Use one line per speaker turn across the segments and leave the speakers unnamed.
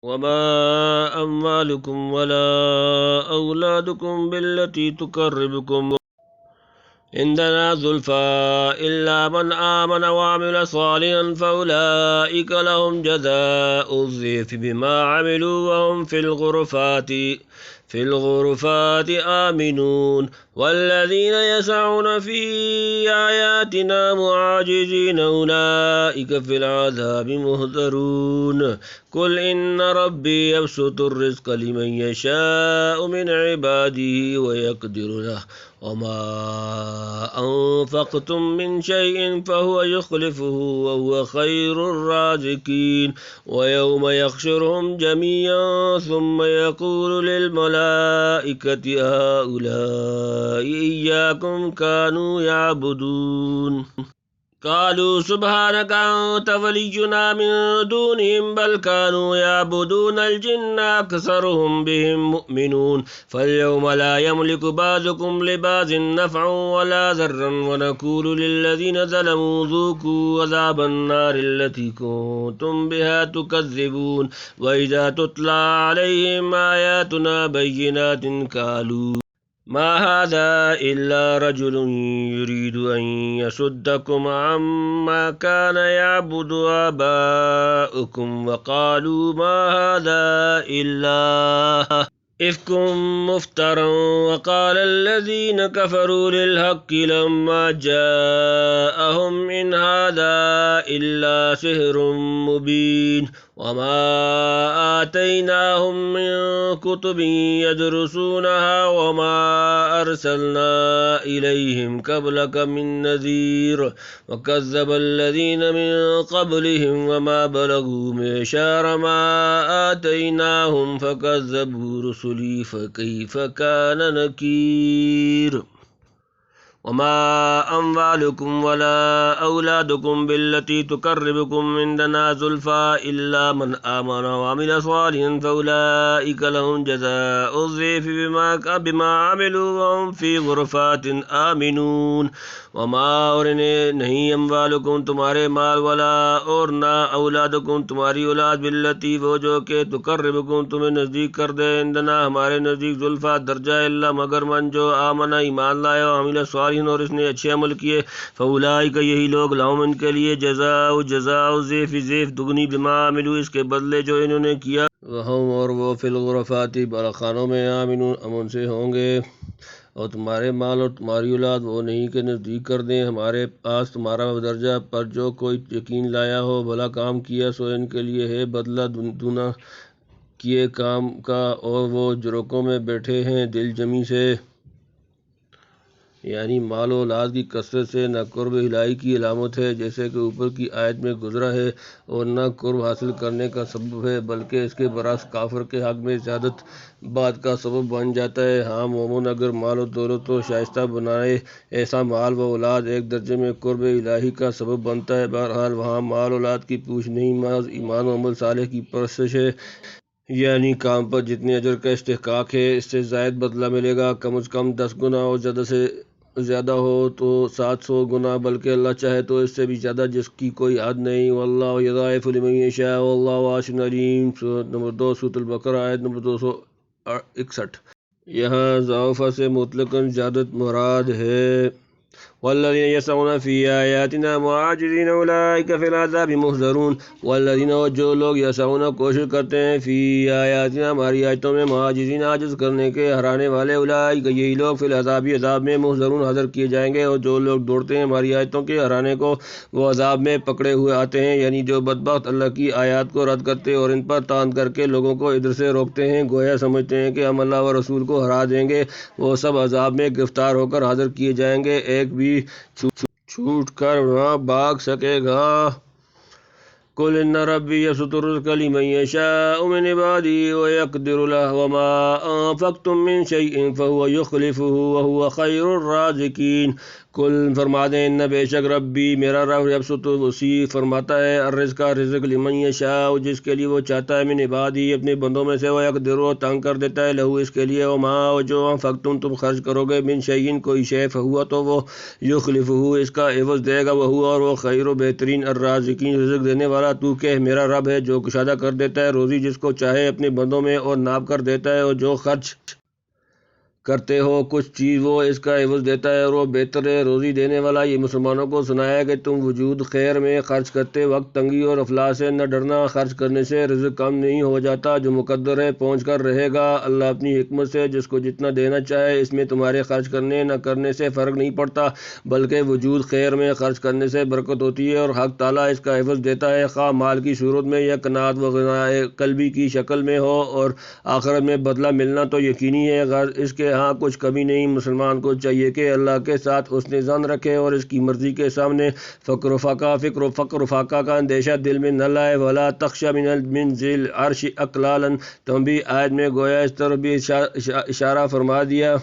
وما أموالكم ولا أولادكم بالتي تقربكم عندنا زلفى إلا من آمن وعمل صالحا فأولئك لهم جزاء الضعف بما عملوا وهم في الغرفات آمنون والذين يسعون في آياتنا معاجزين أولئك في العذاب محضرون قل إن ربي يبسط الرزق لمن يشاء من عباده ويقدر له وما أنفقتم من شيء فهو يخلفه وهو خير الرازقين ويوم يحشرهم جميعا ثم يقول للملائكة هؤلاء إياكم كانوا يعبدون قالوا سبحانك أنت ولينا من دونهم بل كانوا يعبدون الجن أكثرهم بهم مؤمنون فاليوم لا يملك بعضكم لبعض نفعا ولا ضرا ونقول للذين ظلموا ذوقوا عذاب النار التي كنتم بها تكذبون وإذا تتلى عليهم آياتنا بينات قالوا ما هذا إلا رجل يريد أن يصدكم عما كان يعبد آباؤكم وقالوا ما هذا إلا إفك مفترى وقال الذين كفروا للحق لما جاءهم إن هذا إلا سحر مبين وما آتيناهم من كتب يدرسونها وما أرسلنا إليهم قبلك من نذير وكذب الذين من قبلهم وما بلغوا معشار ما آتيناهم فكذبوا رسلي فكيف كان نكير وما أموالكم ولا أولادكم بالتي تقربكم عندنا زلفى إلا من آمن وعمل صالحا فأولئك لهم جزاء الضعف بما عملوا وهم في غرفات آمنون وما اور نہیں اموالکم تمہارے مال ولا اور نہ اولادکم تمہاری اولاد باللتی وہ جو کہ تقربکم تمہیں نزدیک کر دے عندنا ہمارے نزدیک زلفا درجہ اللہ مگر من جو آمن ایمان لائے و عمل صالحا اور اس نے اچھے عمل کیے فاولئک یہی لوگ لہم ان کے لیے جزاء ضعف دگنی بما عملوا اس کے بدلے جو انہوں نے کیا وہم اور وہ فی الغرفات بالاخانوں میں آمنون امن سے ہوں گے اور تمہارے مال اور تمہاری اولاد وہ نہیں کہ نزدیک کر دیں ہمارے پاس تمہارا درجہ پر جو کوئی یقین لایا ہو بھلا کام کیا سو ان کے لیے ہے بدلہ دونا کیے کام کا اور وہ جھروکوں میں بیٹھے ہیں دل جمی سے یعنی مال و اولاد کی کثرت سے نہ قرب الہی کی علامت ہے جیسے کہ اوپر کی آیت میں گزرا ہے اور نہ قرب حاصل کرنے کا سبب ہے بلکہ اس کے برعکس کافر کے حق میں زیادت بات کا سبب بن جاتا ہے ہاں مومن اگر مال و دولت و شائستہ بنائے ایسا مال و اولاد ایک درجے میں قرب الہی کا سبب بنتا ہے بہرحال وہاں مال اولاد کی پوچھ نہیں محض ایمان و عمل صالح کی پرستش ہے یعنی کام پر جتنے اجر کا استحقاق ہے اس سے زائد بدلہ ملے گا کم از کم 10 گنا اور زیادہ سے زیادہ ہو تو 700 گنا بلکہ اللہ چاہے تو اس سے بھی زیادہ جس کی کوئی حد نہیں واللہ یضاعف لمن یشاء واللہ واسع علیم سورۃ نمبر 2 سورۃ البقرہ آیت نمبر 261 یہاں ضعف سے مطلقاً زیادت مراد ہے والذین یسعون فی آیاتنا معاجزین اولئک فی العذاب محضرون والذین جو لوگ یسعون کوشش کرتے ہیں فی آیاتنا ہماری آیتوں میں معاجزین عاجز کرنے کے ہرانے والے اولئک یہی لوگ فی العذاب عذاب میں محضرون حاضر کیے جائیں گے اور جو لوگ دوڑتے ہیں ہماری آیتوں کے ہرانے کو وہ عذاب میں پکڑے ہوئے آتے ہیں یعنی جو بدبخت اللہ کی آیات کو رد کرتے اور ان پر طعن کر کے لوگوں کو ادھر سے روکتے ہیں گویا سمجھتے ہیں کہ ہم اللہ و رسول کو ہرا دیں گے وہ سب عذاب میں گرفتار ہو کر حاضر کیے جائیں گے ایک بھی چھوٹ کر نہ بھاگ سکے گا قل ان ربی یبسط الرزق لمن یشاء من عباده ويقدر له وما انفقتم من شيء فهو يخلفه وهو خير الرازقين کل فرما دیں ان بے شک ربی میرا رب یبسط وسیع فرماتا ہے الرزق رزق لمن یشاء جس کے لیے وہ چاہتا ہے من عبادی اپنے بندوں میں سے وہ یقدر و تنگ کر دیتا ہے لہو اس کے لیے وما جو انفقتم تم خرچ کرو گے من شیئن کوئی شے فہوا تو وہ یخلفہ اس کا عوض دے گا وہ اور وہ خیر و بہترین الرازقین رزق دینے والا تو کہ میرا رب ہے جو کشادہ کر دیتا ہے روزی جس کو چاہے اپنے بندوں میں اور ناپ کر دیتا ہے اور جو خرچ کرتے ہو کچھ چیز وہ اس کا عوض دیتا ہے اور وہ بہتر ہے روزی دینے والا۔ یہ مسلمانوں کو سنایا کہ تم وجود خیر میں خرچ کرتے وقت تنگی اور افلاس سے نہ ڈرنا، خرچ کرنے سے رزق کم نہیں ہو جاتا، جو مقدر ہے پہنچ کر رہے گا۔ اللہ اپنی حکمت سے جس کو جتنا دینا چاہے اس میں تمہارے خرچ کرنے نہ کرنے سے فرق نہیں پڑتا، بلکہ وجود خیر میں خرچ کرنے سے برکت ہوتی ہے اور حق تعالیٰ اس کا عوض دیتا ہے، خواہ مال کی صورت میں یا قناعت و غنائے قلبی کی شکل میں ہو، اور آخرت میں بدلہ ملنا تو یقینی ہے، غرض اس کے ہاں کچھ کمی نہیں۔ مسلمان کو چاہیے کہ اللہ کے ساتھ حسن ظن رکھے اور اس کی مرضی کے سامنے فقر و فاقہ کا اندیشہ دل میں نہ لائے۔ ولا تخشى من ذی العرش اقلالا، تم بھی آیت میں گویا اس طرح بھی اشارہ فرما دیا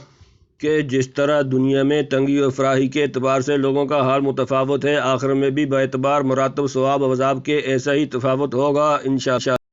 کہ جس طرح دنیا میں تنگی و فراخی کے اعتبار سے لوگوں کا حال متفاوت ہے، آخر میں بھی باعتبار مراتب ثواب و عذاب کے ایسا ہی تفاوت ہوگا انشاءاللہ۔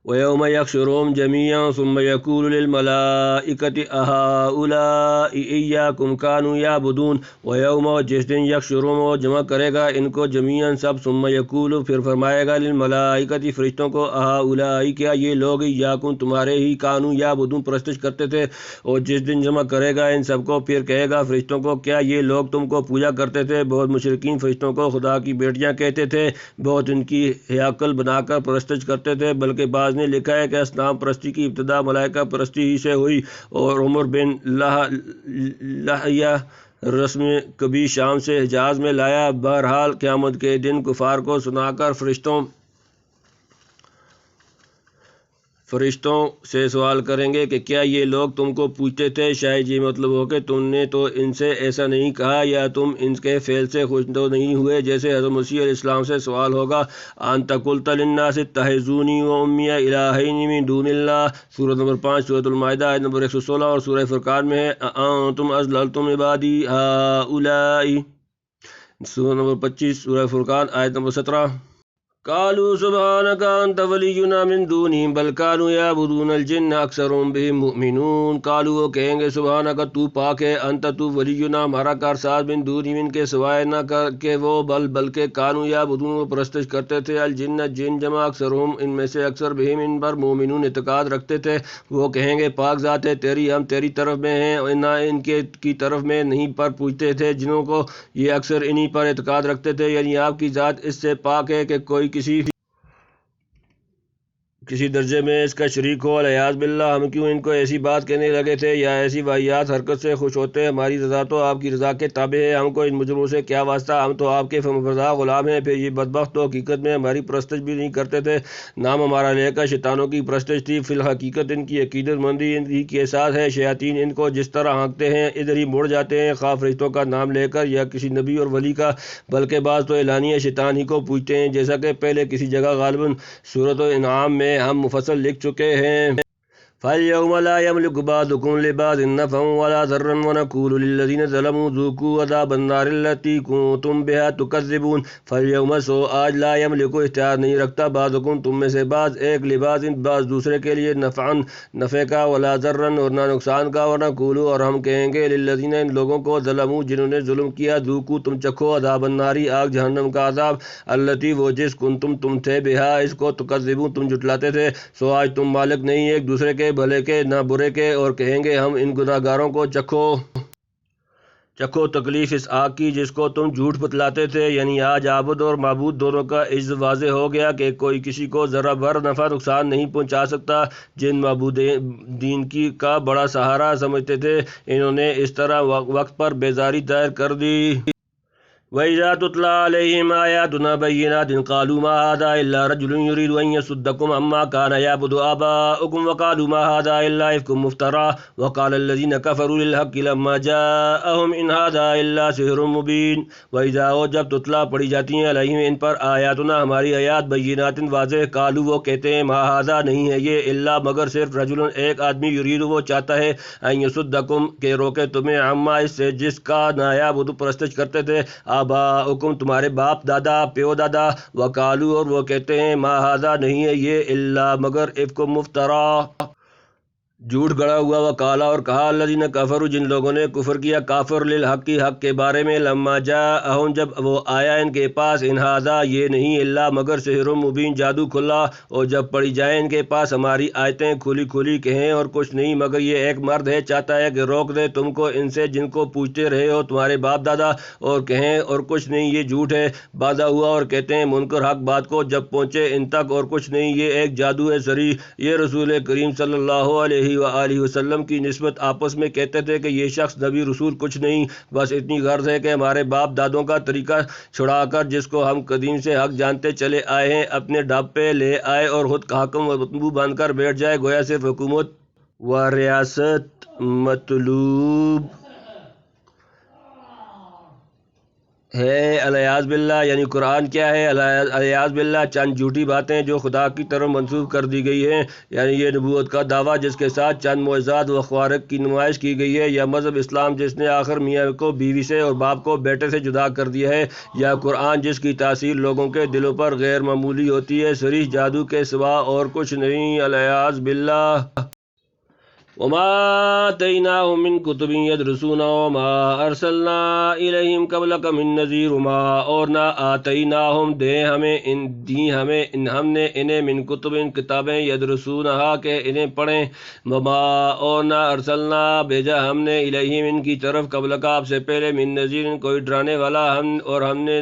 وَيَوْمَ يَحْشُرُهُمْ جَمِيعًا ثُمَّ يَقُولُ لِلْمَلَائِكَةِ أَهَٰؤُلَاءِ إِيَّاكُمْ كَانُوا يَعْبُدُونَ وَيَوْمَ جس دن یحشرهم وہ جمع کرے گا ان کو جمیعاً سب، ثم یقول پھر فرمائے گا للملائکۃ فرشتوں کو أَهَٰؤُلَاءِ کیا یہ لوگ إِيَّاكُمْ تمہارے ہی كانوا يعبدون پرستش کرتے تھے، اور جس دن جمع کرے گا ان سب کو پھر کہے گا فرشتوں کو کیا یہ لوگ تم کو پوجا کرتے تھے۔ بہت مشرکین فرشتوں کو خدا کی بیٹیاں کہتے تھے، بہت ان کی ہیاکل بنا کر پرستش کرتے تھے، بلکہ بعض نے لکھا ہے کہ اصنام پرستی کی ابتدا ملائکہ پرستی ہی سے ہوئی، اور عمر بن لحیہ رسم کبھی شام سے حجاز میں لایا۔ بہرحال قیامت کے دن کفار کو سنا کر فرشتوں سے سوال کریں گے کہ کیا یہ لوگ تم کو پوچھتے تھے، شاید یہ مطلب ہو کہ تم نے تو ان سے ایسا نہیں کہا، یا تم ان کے فعل سے خوش تو نہیں ہوئے۔ جیسے حضرت مسیح علیہ السلام سے سوال ہوگا انت قلت للناس اتخذونی وأمی الہین من دون اللہ، سورۃ نمبر 5 سورۃ المائدہ آیت نمبر 116، اور سورہ فرقان میں ہے اانتم اضللتم عبادی ہؤلاء، سورۃ نمبر 25 سورہ فرقان آیت نمبر 17۔ قالوا سبحانك انت ولينا من دونهم بل كانوا يعبدون الجن اکثرهم بهم مؤمنون۔ قالوا وہ کہیں گے سبحانك تو پاک ہے، انت تو ولینا ہمارا کارساز من دونهم ان کے سوائے نہ کہ وہ بلکہ كانوا يعبدون وہ پرستش کرتے تھے الجن جن جمع اکثرهم ان میں سے اکثر بهم ان پر مؤمنون اعتقاد رکھتے تھے۔ وہ کہیں گے پاک ذات ہے تیری، ہم تیری طرف میں ہیں نہ ان کے کی طرف میں نہیں، پر پوچھتے تھے جنہوں کو یہ اکثر انہی پر اعتقاد رکھتے تھے، یعنی آپ کی ذات اس سے پاک ہے کہ کوئی کسی درجے میں اس کا شریک ہو۔ والعیاذ باللہ، ہم کیوں ان کو ایسی بات کہنے لگے تھے یا ایسی واہیات حرکت سے خوش ہوتے؟ ہماری رضا تو آپ کی رضا کے تابع ہے، ہم کو ان مجرموں سے کیا واسطہ، ہم تو آپ کے فرمانبردار غلام ہیں۔ پھر یہ بدبخت تو حقیقت میں ہماری پرستش بھی نہیں کرتے تھے، نام ہمارا لے کر شیطانوں کی پرستش تھی، فی الحقیقت ان کی عقیدت مندی انہی کے ساتھ ہے۔ شیاطین ان کو جس طرح ہانکتے ہیں ادھر ہی مڑ جاتے ہیں، خواہ فرشتوں کا نام لے کر یا کسی نبی اور ولی کا، بلکہ بعض تو اعلانیہ شیطان ہی کو پوجتے ہیں، جیسا کہ پہلے کسی جگہ غالباً سورۃ الانعام میں ہم مفصل لکھ چکے ہیں۔ فَالْيَوْمَ لَا يَمْلِكُ بَعْضُكُمْ لِبَعْضٍ نَفْعًا وَلَا ضَرًّا وَنَقُولُ لِلَّذِينَ ظَلَمُوا ذُوقُوا عَذَابَ النَّارِ الَّتِي كُنتُمْ بِهَا تُكَذِّبُونَ۔ فَالْيَوْمَ سو آج لا یملک اختیار نہیں رکھتا بعضکم تم میں سے بعض ایک لبعض بعض دوسرے کے لیے نفعا نفع کا، ولا ضرًا اور نہ نقصان کا، ونقول اور ہم کہیں گے للذین ان لوگوں کو ظلموا جنہوں نے ظلم کیا، ذوقوا تم چکھو عذاب الناری آگ جہنم کا عذاب، التی وہ جس کنتم تم تھے بہا اس کو تکذبون تم جھٹلاتے تھے۔ سو آج تم مالک نہیں ایک دوسرے کے بھلے کے نہ برے کے، اور کہیں گے ہم ان گناہ گاروں کو چکھو تکلیف اس آگ کی جس کو تم جھوٹ بتلاتے تھے۔ یعنی آج عابد اور معبود دونوں کا عجز واضح ہو گیا کہ کوئی کسی کو ذرہ بھر نفع نقصان نہیں پہنچا سکتا۔ جن معبود دین کی کا بڑا سہارا سمجھتے تھے، انہوں نے اس طرح وقت پر بیزاری ظاہر کر دی وَإِذَا تُتْلَى عَلَيْهِمْ آيَاتُنَا بَيِّنَاتٍ قَالُوا مَا هَذَا إِلَّا رَجُلٌ يُرِيدُ أَن يَصُدَّكُمْ عَمَّا كَانَ يَعْبُدُ آبَاؤُكُمْ وَقَالُوا مَا هَذَا إِلَّا إِفْكٌ مُفْتَرًى وَقَالَ الَّذِينَ كَفَرُوا لِلْحَقِّ لَمَّا جَاءَهُمْ إِنْ هَذَا إِلَّا سِحْرٌ مُبِينٌ وَإِذَا ہو جب تتلا پڑھی جاتی ہیں علیہم ان پر آیاتنا ہماری آیات بینات واضح قالوا وہ کہتے ہیں ما هذا نہیں ہے یہ الا مگر صرف رجل ایک آدمی یرید وہ چاہتا ہے ان یصدکم کہ روکے تمہیں عما اس سے جس کا نایابد پرستش کرتے تھے آباؤکم تمہارے باپ دادا پیو دادا وقالو اور وہ کہتے ہیں ما ہذا نہیں ہے یہ الا مگر افک مفترا جھوٹ گڑا ہوا وقالا اور کہا الذین کفروا جن لوگوں نے کفر کیا کافر للحق کی حق کے بارے میں لما جاءہم جب وہ آیا ان کے پاس ان ھذا یہ نہیں الا مگر سحر مبین جادو کھلا اور جب پڑھی جائیں ان کے پاس ہماری آیتیں کھلی کھلی کہیں اور کچھ نہیں مگر یہ ایک مرد ہے چاہتا ہے کہ روک دے تم کو ان سے جن کو پوچھتے رہے ہو تمہارے باپ دادا اور کہیں اور کچھ نہیں یہ جھوٹ ہے بازا ہوا اور کہتے ہیں منکر حق بات کو جب پہنچے ان تک اور کچھ نہیں یہ ایک جادو ہے سری یہ رسول کریم صلی اللہ علیہ وآلہ وسلم کی نسبت آپس میں کہتے تھے کہ یہ شخص نبی رسول کچھ نہیں بس اتنی غرض ہے کہ ہمارے باپ دادوں کا طریقہ چھڑا کر جس کو ہم قدیم سے حق جانتے چلے آئے ہیں اپنے ڈھب پہ لے آئے اور خود حاکم و مطبوع بن کر بیٹھ جائے گویا صرف حکومت و ریاست مطلوب ہے الیاذ باللہ یعنی قرآن کیا ہے الیاذ باللہ چند جھوٹی باتیں جو خدا کی طرف منسوب کر دی گئی ہیں یعنی یہ نبوت کا دعویٰ جس کے ساتھ چند معجزات و خوارق کی نمائش کی گئی ہے یا مذہب اسلام جس نے آخر میاں کو بیوی سے اور باپ کو بیٹے سے جدا کر دیا ہے یا قرآن جس کی تاثیر لوگوں کے دلوں پر غیر معمولی ہوتی ہے صریح جادو کے سوا اور کچھ نہیں الیاذ باللہ وما آتیناہم من کتب یدرسونہ وما ارسلنا الیہم قبلک من نذیر وما اور نہ آتیناہم ہم نے انہیں من کتب کتابیں یدرسونہا کہ انہیں پڑھیں وما اور نہ ارسلنا بھیجا ہم نے الیہم ان کی طرف قبلک آپ سے پہلے من نذیر کوئی ڈرانے والا ہم نے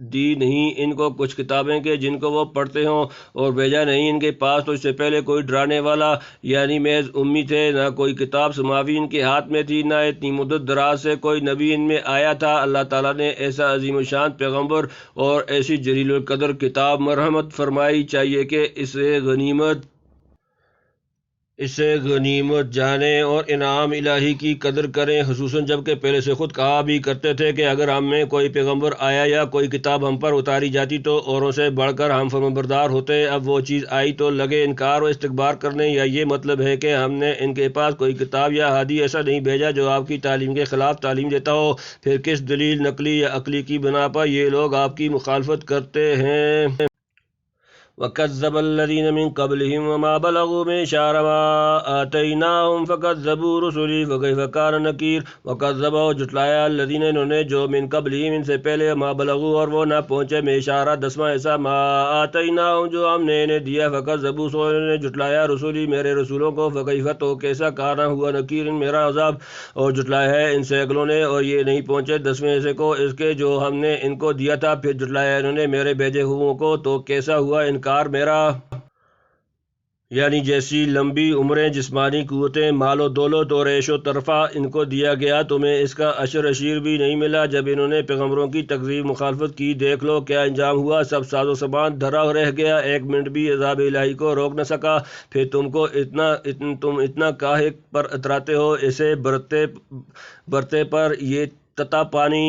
دی نہیں ان کو کچھ کتابیں کے جن کو وہ پڑھتے ہوں اور بھیجا نہیں ان کے پاس تو اس سے پہلے کوئی ڈرانے والا یعنی محض امی تھے نہ کوئی کتاب سماوی ان کے ہاتھ میں تھی نہ اتنی مدت دراز سے کوئی نبی ان میں آیا تھا اللہ تعالیٰ نے ایسا عظیم الشان پیغمبر اور ایسی جلیل القدر کتاب مرحمت فرمائی چاہیے کہ اسے غنیمت جانیں اور انعام الہی کی قدر کریں خصوصاً جب کہ پہلے سے خود کہا بھی کرتے تھے کہ اگر ہم میں کوئی پیغمبر آیا یا کوئی کتاب ہم پر اتاری جاتی تو اوروں سے بڑھ کر ہم فرمانبردار ہوتے اب وہ چیز آئی تو لگے انکار و استکبار کرنے یا یہ مطلب ہے کہ ہم نے ان کے پاس کوئی کتاب یا ہادی ایسا نہیں بھیجا جو آپ کی تعلیم کے خلاف تعلیم دیتا ہو پھر کس دلیل نقلی یا عقلی کی بنا پر یہ لوگ آپ کی مخالفت کرتے ہیں وَكَذَّبَ الَّذِينَ مِن قَبْلِهِمْ وَمَا بَلَغُوا مِعْشَارَ مَا آتَيْنَاهُمْ فَكَذَّبُوا رُسُلِي فَكَيْفَ كَانَ نَكِيرِ وَكَذَّبَ اور جھٹلایا الذین انہوں نے جو من قبلہم ان سے پہلے ما بلغوا اور وہ نہ پہنچے معشارہ 10واں حصہ ما آتَيْنَاهُم جو ہم نے انہیں دیا فَكَذَّبُوا سو انہوں نے جھٹلایا رسولی میرے رسولوں کو فَكَيْفَ تو کیسا کانا ہوا نکیر میرا عذاب اور جھٹلایا ہے ان سے اگلوں نے اور یہ نہیں پہنچے 10ویں حصے کو اس کے جو ہم نے ان کو دیا تھا پھر جھٹلایا انہوں نے میرے بھیجے ہوئوں کو تو کیسا ہوا انکار میرا یعنی جیسی لمبی عمریں جسمانی قوتیں مال و دولت اور عیش و ترفہ ان کو دیا گیا تمہیں اس کا عشر عشیر بھی نہیں ملا جب انہوں نے پیغمبروں کی تکذیب مخالفت کی دیکھ لو کیا انجام ہوا سب ساز و سامان دھرا رہ گیا ایک منٹ بھی عذاب الہی کو روک نہ سکا پھر تم اتنا کاہے پر اتراتے ہو اسے برتے پر یہ تتا پانی